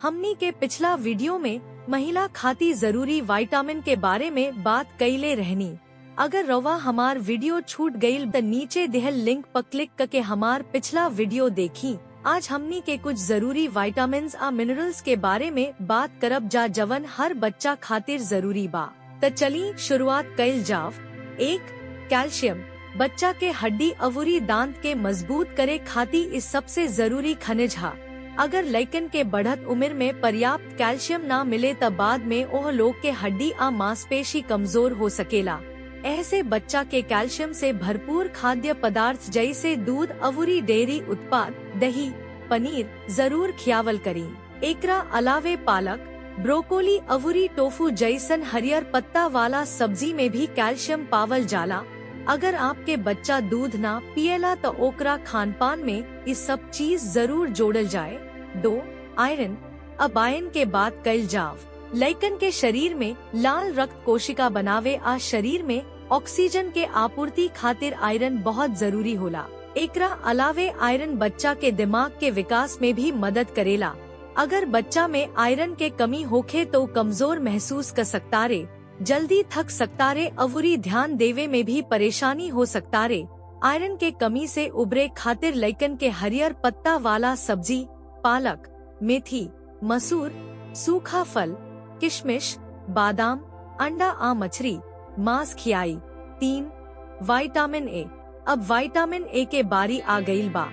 हमनी के पिछला वीडियो में महिला खाती जरूरी विटामिन के बारे में बात कईले रहनी। अगर रवा हमार वीडियो छूट गईल त नीचे दिहल लिंक पर क्लिक करके हमार पिछला वीडियो देखी। आज हमनी के कुछ जरूरी विटामिन्स आ मिनरल्स के बारे में बात करब जा जवन हर बच्चा खातिर जरूरी बा। त चली शुरुआत कईल जाव। 1. कैल्शियम। बच्चा के हड्डी अवुरी दांत के मजबूत करे खाती इस सबसे जरूरी खनिज हा। अगर लइकन के बढ़त उम्र में पर्याप्त कैल्शियम ना मिले तब बाद में ओह लोग के हड्डी आ मांसपेशी कमजोर हो सकेला। ऐसे बच्चा के कैल्शियम से भरपूर खाद्य पदार्थ जैसे दूध अवुरी डेयरी उत्पाद दही पनीर जरूर खियावल करी। एकरा अलावे पालक ब्रोकोली अवुरी टोफू जैसन हरियर पत्ता वाला सब्जी में भी कैल्शियम पावल जाला। अगर आपके बच्चा दूध ना पियला तो ओकरा खान पान में इस सब चीज जरूर जोड़ल जाए। 2. आयरन। अब आयरन के बात कल जाव। लइकन के शरीर में लाल रक्त कोशिका बनावे आ शरीर में ऑक्सीजन के आपूर्ति खातिर आयरन बहुत जरूरी होला। एकरा अलावे आयरन बच्चा के दिमाग के विकास में भी मदद करेला। अगर बच्चा में आयरन के कमी होखे तो कमजोर महसूस कर सकता रे, जल्दी थक सकता रे अवुरी ध्यान देवे में भी परेशानी हो सकता रे। आयरन के कमी से उबरे खातिर लइकन के हरियर पत्ता वाला सब्जी पालक मेथी मसूर सूखा फल किशमिश बादाम अंडा आ मछली मांस खियाई। 3. Vitamin A. अब विटामिन ए के बारी आ गईल बा।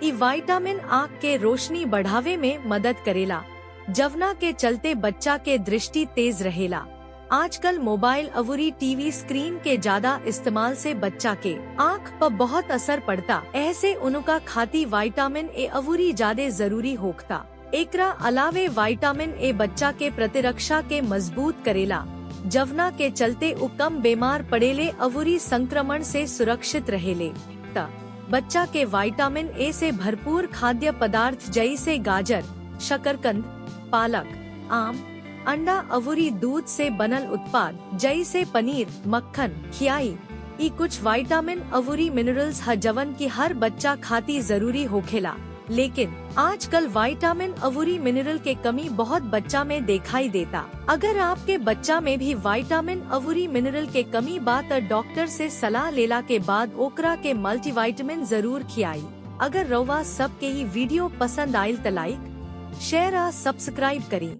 ई विटामिन आँख के रोशनी बढ़ावे में मदद करेला, जवना के चलते बच्चा के दृष्टि तेज रहेला। आजकल मोबाइल अवुरी टीवी स्क्रीन के ज्यादा इस्तेमाल से बच्चा के आँख पर बहुत असर पड़ता। ऐसे उनका खाती विटामिन ए अवुरी ज्यादा जरूरी होखता। एकरा अलावे विटामिन ए बच्चा के प्रतिरक्षा के मजबूत करेला, जवना के चलते उ कम बीमार पड़ेले अवुरी संक्रमण से सुरक्षित रहेले। बच्चा के विटामिन ए से भरपूर खाद्य पदार्थ जैसे गाजर शकरकंद पालक आम अंडा अवुरी दूध से बनल उत्पाद जैसे पनीर मक्खन खियाई। ई कुछ विटामिन अवुरी मिनरल्स ह जवन की हर बच्चा खाती जरूरी होखेला। लेकिन आजकल विटामिन अवुरी मिनरल के कमी बहुत बच्चा में दिखाई देता। अगर आपके बच्चा में भी विटामिन अवुरी मिनरल के कमी बात डॉक्टर से सलाह लेला के बाद ओकरा के मल्टीविटामिन जरूर खियाई। अगर रवा सब के ही वीडियो पसंद आयल त लाइक शेयर आ सब्सक्राइब करी।